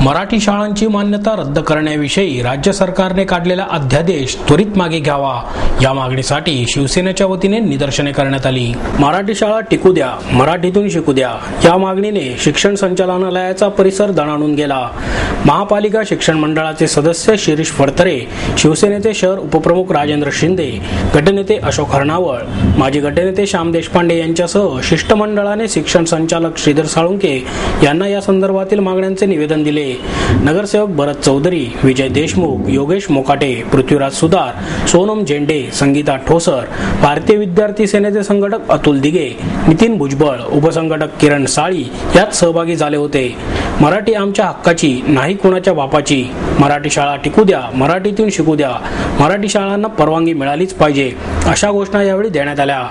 मराठी शाळांची मान्यता रद्द करण्याविषयी राज्य सरकारने काढलेला अध्यादेश त्वरित मागे घ्यावा या मागणीसाठी शिवसेनेच्या वतीने निदर्शने करण्यात आली। मराठी शाळा टिकू द्या, मराठीतून शिकू द्या या मागणीने शिक्षण संचालनालयाचा परिसर दणाणून गेला। महापालिका शिक्षण मंडळाचे सदस्य शिरीष फडतरे, शिवसेनेचे शहर उपप्रमुख राजेंद्र शिंदे, गटनेते अशोक हरणावळ, माजी गटनेते श्याम देशपांडे यांच्यासह शिष्टमंडळाने शिक्षण संचालक श्रीधर साळुंके यांना या संदर्भातील मागण्यांचे निवेदन दिले। नगरसेवक भरत चौधरी, विजय देशमुख, योगेश मोकाटे, पृथ्वीराज सुदार, सोनम झेंडे, संगीता ठोसर, भारतीय विद्यार्थी सेनेचे संघटक अतुल दिघे, नितीन भुजबळ, उपसंघटक किरण साळी यात सहभागी झाले होते। मराठी आमच्या हक्काची, नाही कोणाच्या बापाची, मराठी शाळा टिकू द्या, मराठीतून शिकू द्या, मराठी शाळांना परवानगी मिळालीच पाहिजे अशा घोषणा यावेळी देण्यात आल्या।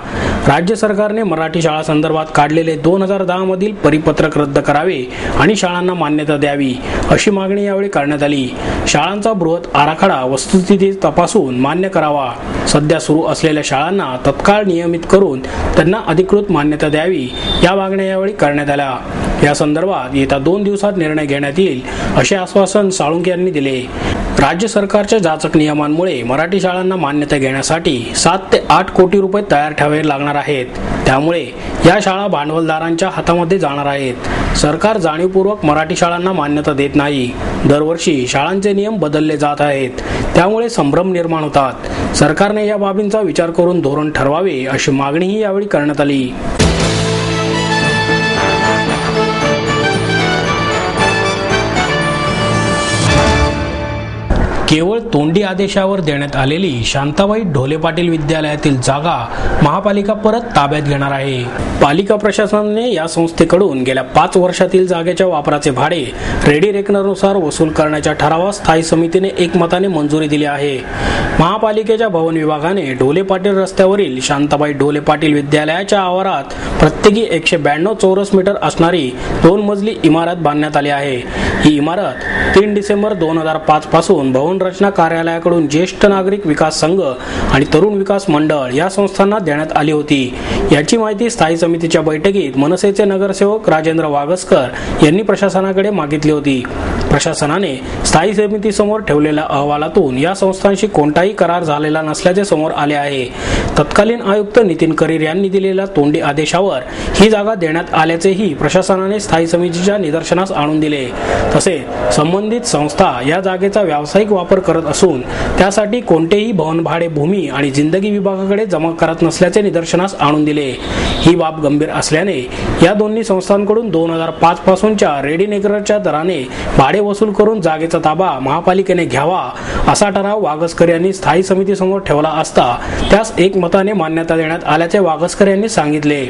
राज्य सरकारने मराठी शाळा संदर्भात काढलेले 2010 मधील परिपत्रक रद्द करावे आणि शाळांना मान्यता द्यावी अशी मागणी यावेळी करण्यात आली। शाळांचा बृहत आराखडा वस्तुस्थिती तपासून मान्य करावा, सध्या सुरू असलेल्या शाळांना तत्काळ नियमित करून त्यांना अधिकृत मान्यता द्यावी या मागण्या यावेळी करण्यात आल्या। या संदर्भात येत्या 2 दिवसात निर्णय घेण्यात येईल असे आश्वासन साळुंके यांनी दिले। राज्य सरकारच्या जाचक नियमांमुळे मराठी शाळांना मान्यता घेण्यासाठी 7 ते 8 कोटी रुपये तयार ठेवावे लागणार आहेत। त्यामुळे या शाळा भांडवलदारांच्या हातामध्ये जाणार आहेत। सरकार जाणीवपूर्वक मराठी शाळांना मान्यता देत नाही। दरवर्षी शाळांचे नियम बदलले जात आहेत, त्यामुळे संभ्रम निर्माण होतात। सरकारने या बाबींचा विचार करून धोरण ठरवावे अशी मागणीही यावेळी करण्यात आली। केवळ तोंडी आदेशावर देण्यात आलेली शांताबाई ढोले पाटील विद्यालयातील जागा महापालिका परत ताब्यात घेणार आहे। पालिका प्रशासनाने या संस्थेकडून गेल्या 5 वर्षातील जागेच्या वापराचे भाडे रेडी रेकनरनुसार वसूल करण्याच्या ठरावास स्थायी समितीने एकमताने मंजुरी दिली आहे। महापालिकेच्या भवन विभागाने ढोले पाटील रस्त्यावरील शांताबाई ढोले पाटील विद्यालयाच्या आवारात प्रत्येकी 192 चौरस मीटर असणारी 2 मजली इमारत बांधण्यात आली आहे। ही इमारत 3 डिसेंबर 2005 पासून भवन रचना कार्यालयाकडून ज्येष्ठ नागरिक विकास संघ आणि तरुण विकास मंडळ या संस्थांना देण्यात आली होती। याची माहिती स्थायी समितीच्या बैठकीत मनसेचे नगरसेवक राजेंद्र वागसकर यांनी प्रशासनाकडे मागितली होती। प्रशासनाने स्थायी समितीसमोर ठेवलेल्या अहवालातून या संस्थांशी कोणताही करार झालेला नसल्याचे समोर आले आहे। तत्कालीन आयुक्त नितीन करीर यांनी दिलेल्या तोंडी आदेशावर ही जागा देण्यात आल्याचेही प्रशासनाने स्थायी समितीच्या निदर्शनास आणून दिले। तसेच संबंधित संस्था या जागेचा व्यावसायिक वापर करत असून त्यासाठी कोणतेही भवन भाडे भूमी आणि जिंदगी विभागाकडे जमा करत नसल्याचे निदर्शनास आणून दिले। ही बाब गंभीर असल्याने या दोन्ही संस्थांकडून 2005 पासूनच्या रेडी नेकरच्या दराने भाडे वसूल करून जागेचा ताबा महापालिकेने घ्यावा असा ठराव वागसकर यांनी स्थायी समितीसमोर ठेवला असता त्यास एकमताने मान्यता देण्यात आल्याचे वागसकर यांनी सांगितले।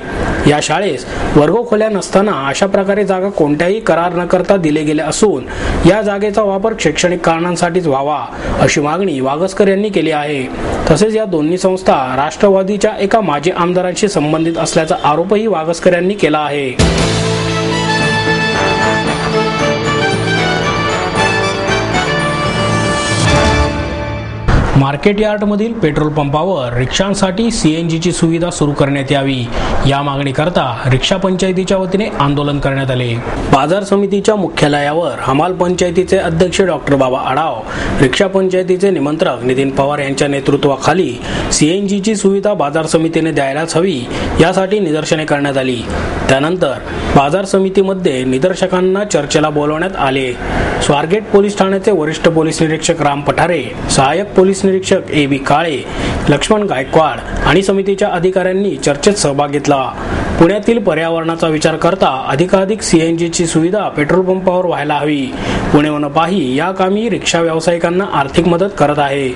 या शाळेस वर्गखोल्या नसताना अशा प्रकारे जागा कोणत्याही करार न करता दिले गेले असून या जागेचा वापर शैक्षणिक कारणांसाठीच व्हावा अशी मागणी वागसकर यांनी केली आहे। तसेच या दोन्ही संस्था राष्ट्रवादीच्या एका माजी आमदारांशी संबंधित असल्याचा आरोपही वागसकर यांनी केला आहे। मार्केट यार्डमधील पेट्रोल पंपावर रिक्षांसाठी सीएनजीची सुविधा सुरू करण्यात यावी या मागणीकरता रिक्षा पंचायतीच्या वतीने आंदोलन करण्यात आले। बाजार समितीच्या मुख्यालयावर हमाल पंचायतीचे अध्यक्ष डॉक्टर बाबा आढाव, रिक्षा पंचायतीचे निमंत्रक नितीन पवार यांच्या नेतृत्वाखाली सीएनजीची सुविधा बाजार समितीने द्यायलाच हवी यासाठी निदर्शने करण्यात आली। त्यानंतर बाजार समितीमध्ये निदर्शकांना चर्चेला बोलवण्यात आले। स्वारगेट पोलीस ठाण्याचे वरिष्ठ पोलीस निरीक्षक राम पठारे, सहाय्यक पोलीस निरीक्षक ए बी काळे, लक्ष्मण गायकवाड आणि समितीच्या अधिकाऱ्यांनी चर्चेत सहभाग घेतला। पुण्यातील पर्यावरणाचा विचार करता अधिकाधिक सीएनजीची सुविधा पेट्रोल पंपावर व्हायला हवी। पुणे मनपाही या कामी रिक्षा व्यावसायिकांना आर्थिक मदत करत आहे।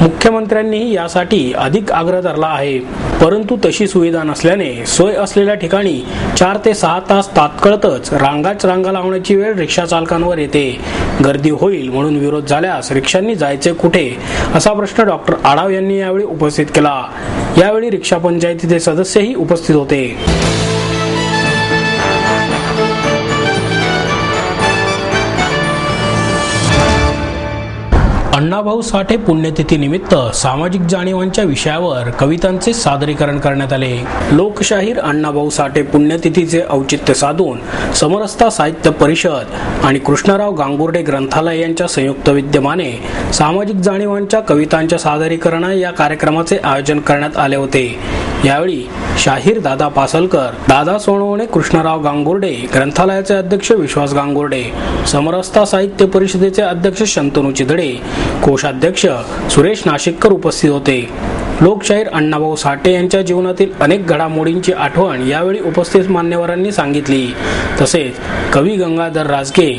मुख्यमंत्र्यांनीही यासाठी अधिक आग्रह धरला आहे, परंतु तशी सुविधा नसल्याने सोय असलेल्या ठिकाणी 4 ते 6 तास तात्कळतच रांगा लावण्याची वेळ रिक्षा चालकांवर येते। गर्दी होईल म्हणून विरोध झाल्यास रिक्षांनी जायचे कुठे असा प्रश्न डॉक्टर आढाव यांनी यावेळी उपस्थित केला। यावेळी रिक्षा पंचायतीचे सदस्यही उपस्थित होते। अण्णाभाऊ साठे पुण्यतिथी निमित्त सामाजिक जाणीवांच्या विषयावर कवितांचे सादरीकरण करण्यात आले. लोकशाहीर अण्णाभाऊ साठे पुण्यतिथीचे औचित्य साधून समरसता साहित्य परिषद आणि कृष्णराव गांगुर्डे ग्रंथालय यांच्या संयुक्त विद्यमाने सामाजिक जाणीवांच्या कवितांच्या सादरीकरण या कार्यक्रमाचे आयोजन करण्यात आले होते. यावेळी शाहीर दादा पासलकर, दादा सोनवणे, कृष्णराव गांगुर्डे ग्रंथालयाचे अध्यक्ष विश्वास गांगुर्डे, समरसता साहित्य परिषदेचे अध्यक्ष शंतनू चिदडे, कोषाध्यक्ष सुरेश नाशिककर उपस्थित होते. लोकशाहीर अण्णाभाऊ साठे यांच्या जीवनातील अनेक घडामोडींची आठवण यावेळी उपस्थित मान्यवरांनी सांगितली. तसेच कवी गंगाधर राजगे,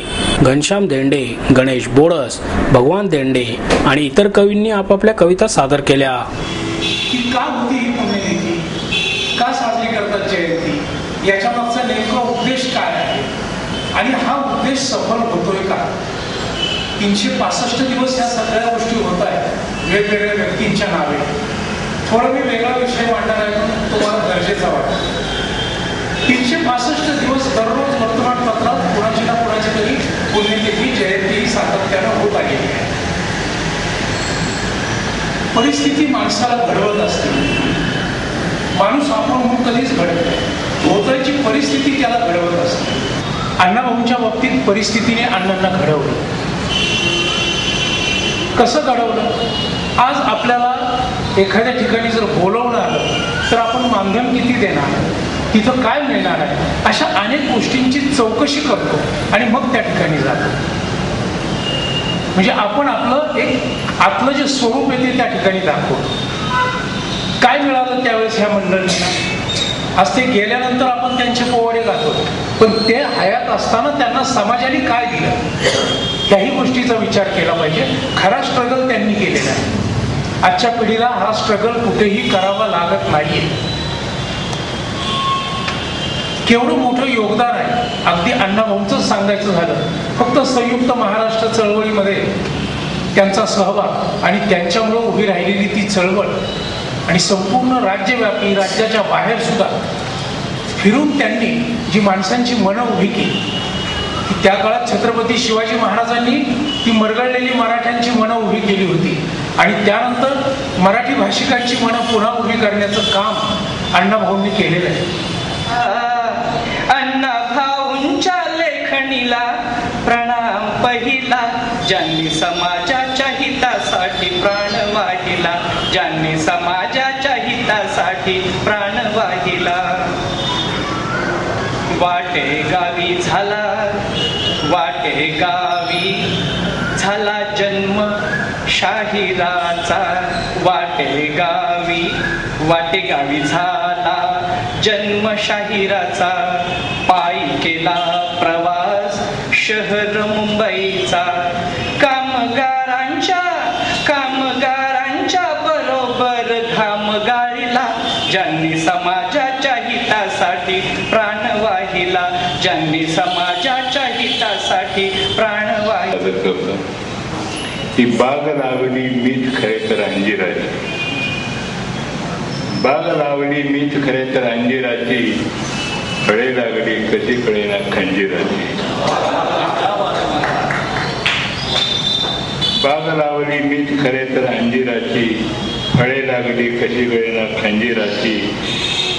घनश्याम देंडे, गणेश बोडस, भगवान देंडे आणि इतर कवींनी आपापल्या कविता सादर केल्या. का होती ही पुण्यतिथी, का साजरी करतात जयंती, याच्या मागचा नेमका उद्देश काय आहे आणि हा उद्देश सफल होतोय का? 365 दिवस ह्या सगळ्या गोष्टी होत आहेत वेगवेगळ्या व्यक्तींच्या नावे. थोडा मी वेगळा विषय मांडणार आहे पण तुम्हाला गरजेचा वाटतो. 365 दिवस दररोज वर्तमानपत्रात कुणाची ना कुणाची तरी पुण्यतिथी जयंती सातत्यानं होत आली आहे. परिस्थिती माणसाला घडवत असते. माणूस आपण म्हणून कधीच घडत नाही, भोवतालची परिस्थिती त्याला घडवत असते. अण्णाभाऊंच्या बाबतीत परिस्थितीने अण्णांना घडवलं. कसं घडवलं? आज आपल्याला एखाद्या ठिकाणी जर बोलवणं आलं तर आपण मानधन किती देणार, तिथं काय मिळणार आहे, अशा अनेक गोष्टींची चौकशी करतो आणि मग त्या ठिकाणी जातो. म्हणजे आपण आपलं एक आतलं जे स्वरूप आहे ते त्या ठिकाणी दाखवतो. काय मिळालं त्यावेळेस ह्या मंडळींना? आज ते गेल्यानंतर आपण त्यांचे पोवाडे गातो, पण ते हयात असताना त्यांना समाजाने काय दिलं याही गोष्टीचा विचार केला पाहिजे. खरा स्ट्रगल त्यांनी केलेला आहे. आजच्या पिढीला हा स्ट्रगल कुठेही करावा लागत नाहीये. केवढं मोठं योगदान आहे. अगदी अण्णाभाऊंचंच सांगायचं झालं, फक्त संयुक्त महाराष्ट्र चळवळीमध्ये त्यांचा सहभाग आणि त्यांच्यामुळे उभी राहिलेली ती चळवळ आणि संपूर्ण राज्यव्यापी, राज्याच्या बाहेर सुद्धा फिरून त्यांनी जी माणसांची मनं उभी केली, त्या काळात छत्रपती शिवाजी महाराजांनी ती मरगळलेली मराठ्यांची मनं उभी केली होती आणि त्यानंतर मराठी भाषिकांची मनं पुन्हा उभी करण्याचं काम अण्णाभाऊंनी केलेलं आहे. अण्णाभाऊंच्या लेखणीला प्रणाम पहिला, ज्यांनी समाजाच्या हितासाठी प्राण वाहिला, ज्यांनी समाजाच्या हितासाठी प्राण वाहिला. वाटे गावी झाला जन्म शाहिराचा, वाटे गावी झाला जन्म शाहिराचा, पायी केला प्रवास शहर मुंबईचा, कामगारांच्या बरोबर घाम गाळीला, ज्यांनी समाजाच्या हितासाठी प्राण वाहिला, ज्यांनी समाजाच्या हितासाठी प्राण वाहिला. ती बाग लावली मीच खरे तर अंजिराची, बाग लावली मीच खरे तर अंजिराची, फळे लागली कशी कळेना खंजीराची. बाग लावली मीच खरे तर अंजिराची, फळे लागली कशी कळेना खंजीराची.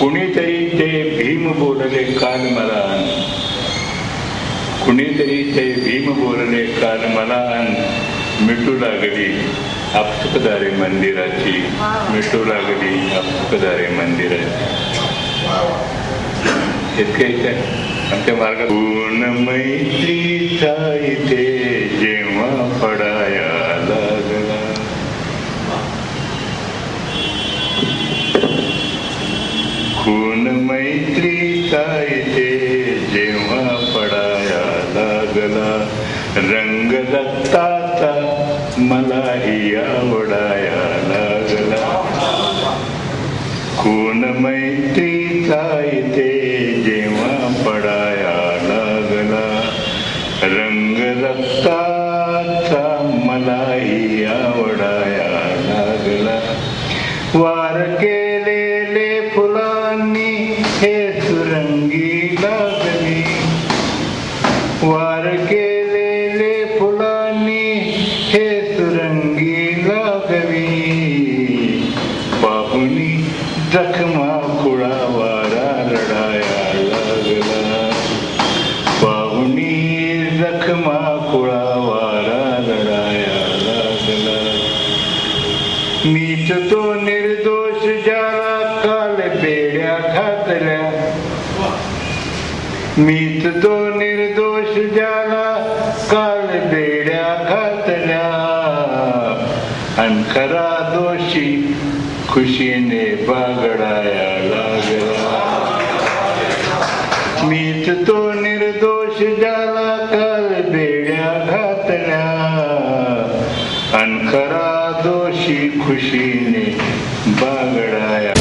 कुणीतरी ते भीम बोलले काल मला, कुणीतरी ते भीम बोलले काल मला, मिटू लागली आपसुकदारे मंदिराची, मिटू लागली आपसुकदारे मंदिराची. इतके आमच्या मार्गात पूर्ण मैत्रीचा इथे जेव्हा पडाया लागला, खून मैत्रीचा इथे जेव्हा पडाया लागला, रंग दत्ताचा मलाही आवडाया लागला. खून मैत्रीचा इथे जेव्हा पडाया लागला, रंग रक्ताचा मलाही आवडाया लागला. वार केलेले फुलांनी हे सुरंगी लागली, वार केलेले फुलांनी हे सुरंगी मीच तो निर्दोष ज्याला काल बेड्या घातल्या, मीच तो निर्दोष ज्याला काल बेड्या घातल्या, अन खरा दोषी खुशीने बागडाया लागला. मीच तो निर्दोष ज्याला काल बेड्या घातल्या, अन खरा दोषी खुशीने बागडाया.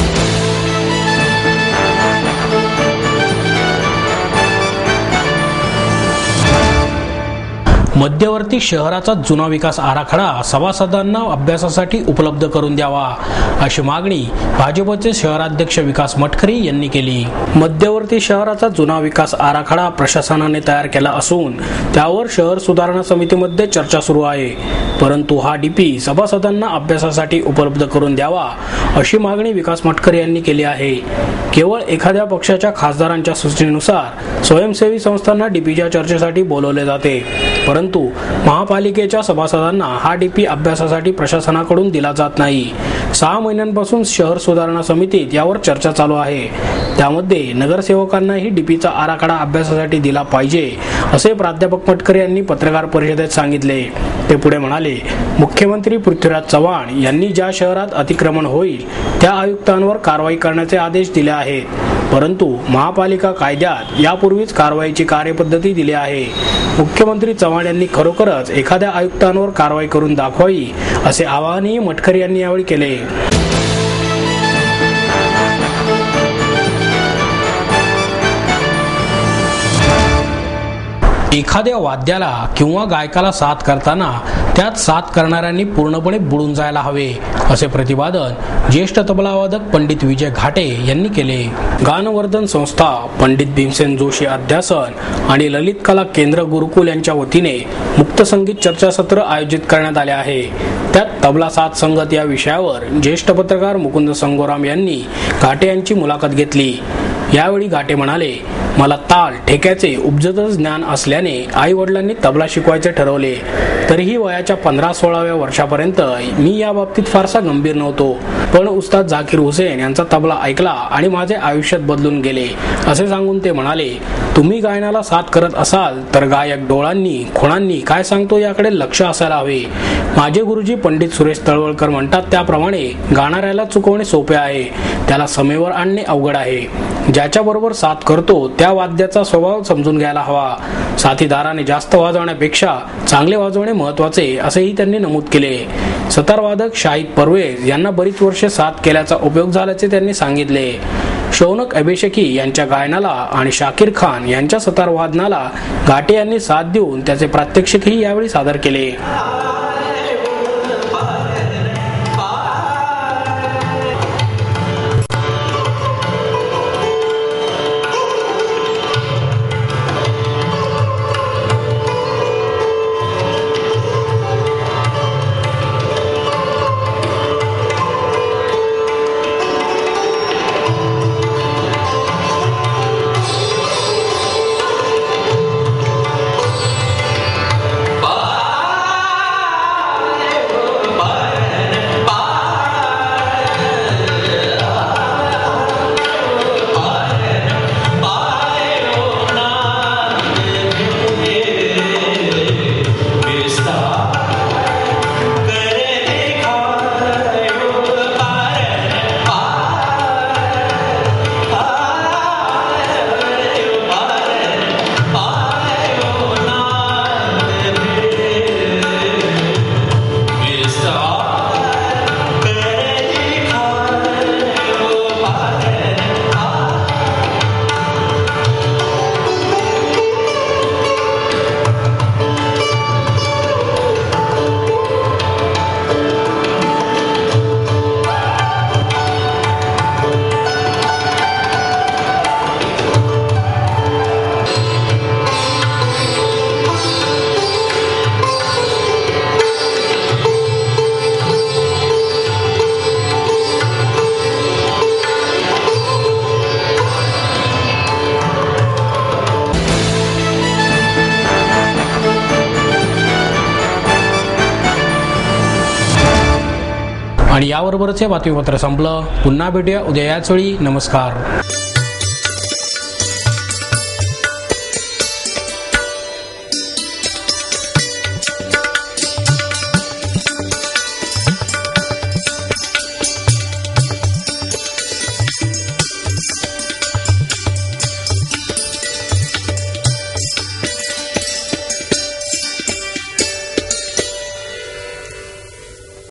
मध्यवर्ती शहराचा जुना विकास आराखडा सभासदांना अभ्यासासाठी उपलब्ध करून द्यावा अशी मागणी भाजपचे शहराध्यक्ष विकास मटकरी यांनी केली. मध्यवर्ती शहराचा जुना विकास आराखडा प्रशासनाने तयार केला असून त्यावर शहर सुधारणा समितीमध्ये चर्चा सुरू आहे, परंतु हा डीपी सभासदांना अभ्यासासाठी उपलब्ध करून द्यावा अशी मागणी विकास मटकरी यांनी केली आहे. केवळ एखाद्या पक्षाच्या खासदारांच्या सूचनेनुसार स्वयंसेवी संस्थांना डीपीच्या चर्चेसाठी बोलवले जाते, परंतु महापालिकेच्या सभासदांना हा डीपी अभ्यासासाठी प्रशासनाकडून दिला जात नाही. 6 महिन्यांपासून शहर सुधारणा समितीत यावर चर्चा चालू आहे. त्यामध्ये नगरसेवकांनाही डीपीचा आराखडा अभ्यासासाठी दिला पाहिजे असे प्राध्यापक मटकरी यांनी पत्रकार परिषदेत सांगितले. ते पुढे म्हणाले, मुख्यमंत्री पृथ्वीराज चव्हाण यांनी ज्या शहरात अतिक्रमण होईल त्या आयुक्तांवर कारवाई करण्याचे आदेश दिले आहेत, परंतु महापालिका कायद्यात यापूर्वीच कारवाईची कार्यपद्धती दिली आहे. मुख्यमंत्री चव्हाण यांनी खरोखरच एखाद्या आयुक्तांवर कारवाई करून दाखवावी असे आवाहनही मटकरी यांनी यावेळी केले. एखाद्या वाद्याला किंवा गायकाला साथ करताना त्यात साथ करणाऱ्यांनी पूर्णपणे बुडून जायला हवे असे प्रतिपादन ज्येष्ठ तबलावादक पंडित विजय घाटे यांनी केले. गानवर्धन संस्था, पंडित भीमसेन जोशी अध्यासन आणि ललित कला केंद्र गुरुकुल यांच्या वतीने मुक्त संगीत चर्चासत्र आयोजित करण्यात आले आहे. त्यात तबला साथ संगत या विषयावर ज्येष्ठ पत्रकार मुकुंद संगोराम यांनी घाटे यांची मुलाखत घेतली. यावेळी घाटे म्हणाले, मला ताल ठेक्याचे उपजतच ज्ञान असल्याने आई वडिलांनी तबला शिकवायचे ठरवले. तरीही वयाच्या 15-16व्या वर्षापर्यंत मी या बाबतीत फारसा गंभीर नव्हतो, पण उस्ताद झाकीर हुसेन यांचा तबला ऐकला आणि माझे आयुष्यात बदलून गेले असे सांगून ते म्हणाले, तुम्ही गायनाला साथ करत असाल तर गायक डोळांनी खुणांनी काय सांगतो याकडे लक्ष असायला हवे. माझे गुरुजी पंडित सुरेश तळवळकर म्हणतात त्याप्रमाणे गाणाऱ्याला चुकवणे सोपे आहे, त्याला समेवर आणणे अवघड आहे. ज्याच्या बरोबर साथ करतो त्या वाद्याचा स्वभाव समजून घ्यायला हवा. साथीदाराने जास्त वाजवण्यापेक्षा चांगले वाजवणे महत्वाचे असेही त्यांनी नमूद केले. सतारवादक शाहिद परवेज यांना बरीच वर्षे साथ केल्याचा उपयोग झाल्याचे त्यांनी सांगितले. शौनक अभिषेकी यांच्या गायनाला आणि शाकीर खान यांच्या सतार वादनाला घाटे यांनी साथ देऊन त्याचे प्रात्यक्षिकही यावेळी सादर केले. आणि याबरोबरच हे बातमीपत्र संपलं. पुन्हा भेटूया उद्या याच वेळी. नमस्कार.